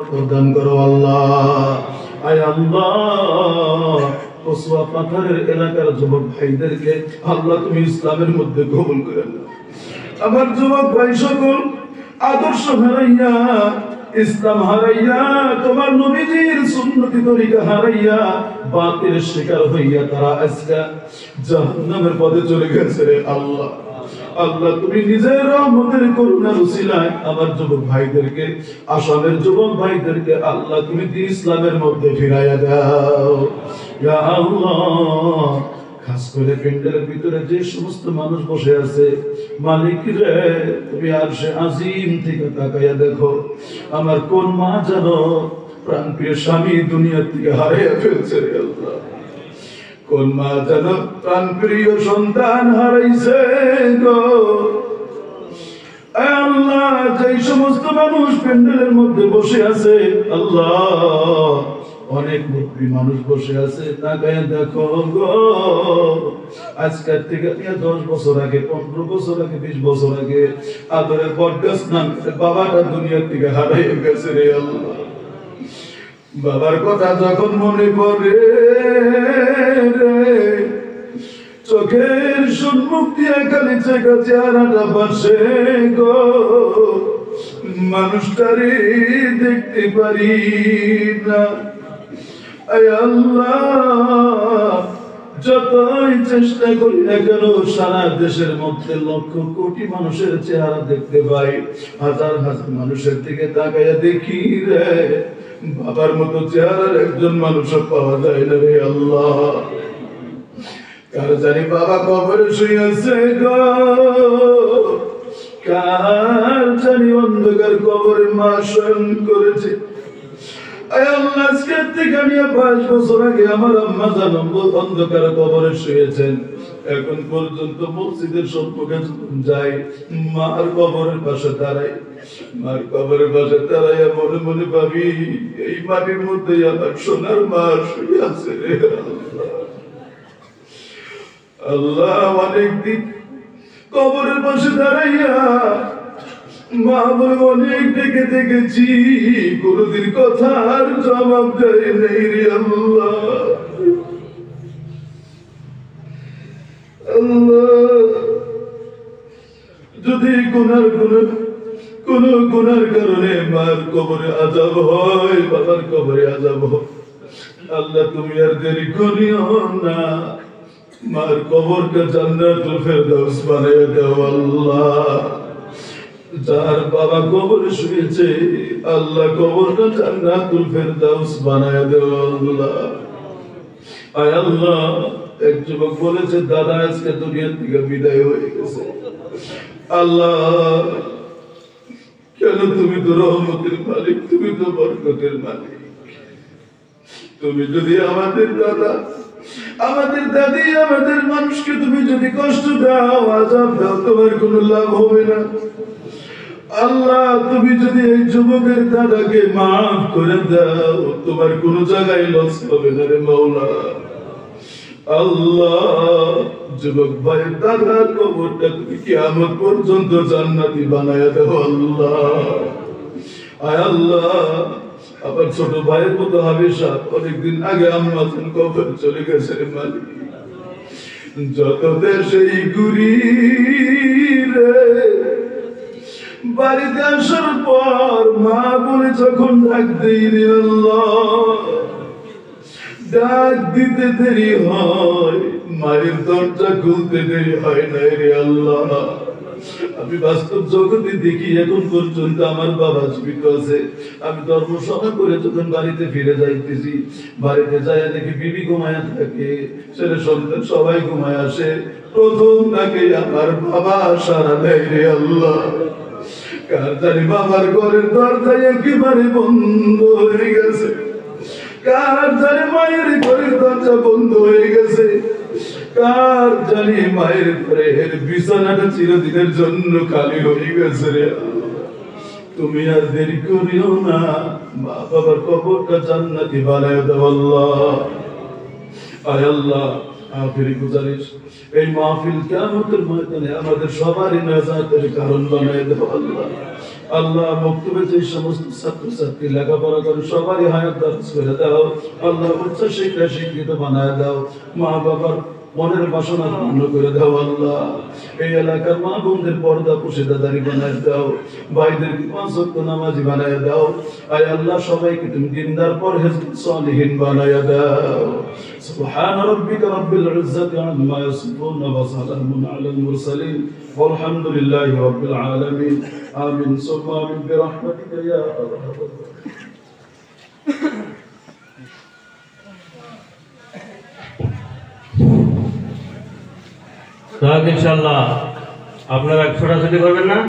প্রদান করো আল্লাহ। আয় আল্লাহ, কসবা পাথরের এলাকার যুবক ভাইদেরকে আল্লাহ তুমি ইসলামের মধ্যে কবুল করে নাও। আমার যুবক ভাই সকল আদর্শ হারাইয়া, ইসলাম হারাইয়া, তোমার নবীজির সুন্নতি তরিকা হারাইয়া, বাতিলের শিকার হইয়া তারা আজকে জাহান্নামের পথে চলে গেছে রে আল্লাহ। আল্লাহ তুমি নিজের রহমতের করুণার উসিলায় আমার যুবক ভাইদেরকে, আসামের যুবক ভাইদেরকে আল্লাহ তুমি ইসলামের মধ্যে ফিরাইয়া দাও ইয়া আল্লাহ। খাস করে প্যান্ডেলের ভিতরে যে সমস্ত মানুষ বসে আছে, মালিক রে তুমি আরশে আজিম থেকে তাকাইয়া দেখো, আমার কোন মা জানো প্রাণপ্রিয় স্বামী দুনিয়া থেকে হারিয়ে ফেলছে রে আল্লাহ। কোন মা জানো প্রাণপ্রিয় সন্তান হারাইছে গো আল্লাহ। যেই সমস্ত মানুষ প্যান্ডেলের মধ্যে বসে আছে আল্লাহ, অনেক মুরব্বী মানুষ বসে আছে, তাকায় দেখো গো, আজকের থেকে 10 বছর আগে, 15 বছর আগে, 20 বছর আগে আদরের বটগাছ নাম বাবাটা দুনিয়া থেকে হারিয়ে গেছে রে আল্লাহ। বাবার কথা যখন মনে পড়ে চোখের সম্মুখ দিয়ে খালি চেকা চেহারাটা বসে গো, মানুষটারে দেখতে পারি না। আয় আল্লাহ, যতই চেষ্টা করি না কেন সারা দেশের মধ্যে লক্ষ কোটি মানুষের চেহারা দেখতে পাই, হাজার হাজার মানুষের দিকে তাকাইয়া দেখি রে, বাবার মতো চেহারার একজন মানুষও পাওয়া যায় না রে আল্লাহ। কার জানি বাবা কবরে শুয়ে আছে গো, কার জানি অন্ধকার কবরে মা শয়ন করেছে। আজকের থেকে 5 বছর আগে আমার আম্মা জানো অন্ধকার কবরে শুয়েছেন। এখন পর্যন্ত মসজিদের সম্মুখে যাই, মার কবরের পাশে দাঁড়াই, মার কবরের পাশে দাঁড়াইয়া মনে মনে ভাবি, এই মাটির মধ্যে আমার সোনার মা শুয়ে আছে রে আল্লাহ। অনেকদিন কবরের পাশে দাঁড়াইয়া মা বলে অনেক ডেকে দেখেছি, কোনদিন কথার জবাব দেয় নেই রে আল্লাহ। আল্লাহ, যদি কোন গুনার কারণে মার কবরে আযাব হয়, বাবার কবরে আযাব হয়, আল্লাহ তুমি আর দেরি করিও না, মার কবরটা জান্নাতুল ফেরদাউস বানিয়ে দাও আল্লাহ। যার বাবা কবরে শুয়েছে আল্লাহ কবরটা জান্নাতুল ফেরদাউস বানায় দাও আল্লাহ। আয় আল্লাহ, এক যুবক বলেছে দাদা আজকে দুনিয়া থেকে বিদায় হয়ে গেছে। আল্লাহ, কেন তুমি তো রহমতের মালিক, তুমি তো বরকতের মালিক। তুমি যদি আমাদের দাদা, আমাদের দাদি, আমাদের মানুষকে তুমি যদি কষ্ট দাও, আযাব দাও, তোমার কোনো লাভ হবে না। আল্লাহ, তুমি যদি এই যুবকের দাদাকে মাফ করে দাও, তোমার কোন জায়গায় লস হবে না রে মাওলা। আল্লাহ, যুবক ভাইয়ের দাদার কবরটা তুমি কিয়ামত পর্যন্ত জান্নাতি বানায়া দাও আল্লাহ। আয় আল্লাহ, আবার ছোট ভাইয়ের মতো হাবিশা অনেকদিন আগে আম্মা জান কবরে চলে গেছে রে মালিক। যত দেশেই ঘুরি রে, বাড়িতে আসার পর মা বলে যখন ডাক দেই রে আল্লাহ, ডাক দিতে দেরি হয়, মায়ের দরজা খুলতে দেরি হয় না রে আল্লাহ। আমি বাস্তব জগতে দেখি এখন পর্যন্ত আমার বাবা জীবিত আছে। আমি ধর্মসভা করে যখন বাড়িতে ফিরে যাইতেছি, বাড়িতে যাইয়া দেখি বিবি ঘুমায়া থাকে, ছেলে সন্তান সবাই ঘুমায় আসে, প্রথম তাকে আমার বাবা সারা দেয় রে আল্লাহ। কার জানি বাবার ঘরের দরজা একেবারে বন্ধ হয়ে গেছে, কার জানি মায়ের ঘরের দরজা বন্ধ হয়ে গেছে, কার জানি মায়ের ঘরের বিছানাটা চিরদিনের জন্য খালি হয়ে গেছে রে। তুমি আর দেরি করিও না, মা বাবার কবরটা জান্নাতি বানায় দাও আল্লাহ। আয় আল্লাহ, আখিরি গুজারিশ, এই মাহফিল কিয়ামতের ময়দানে আমাদের সবারই নাজাতের কারণ বানায় দাও আল্লাহ। আল্লাহ মক্তবে যে সমস্ত ছাত্রছাত্রী লেখাপড়া করে সবারই হায়াত দারাজ করে দাও আল্লাহ উচ্চ শিক্ষা শিক্ষিত বানায় দাও মা বাবার মনের বাসনা পূর্ণ করে দাও আল্লাহ এই এলাকার মা বোনদের পর্দা পুশিদাদারি বানায় দাও ভাইদেরকে পাঁচ ওয়াক্ত নামাজি বানায় দাও আয় আল্লাহ সবাইকে তুমি দিনদার পরহেজগার সালিহিন বানায় দাও সুবহান রাব্বিকা রাব্বিল ইজ্জাতি আম্মা ইয়াসিফুন ওয়া সালামুন আলাল মুরসালিন والحمد لله رب العالمين آمين ثم آمين برحمتك يا أرحم ইনশাআল্লাহ আপনারা ছোটাছুটি করবেন না।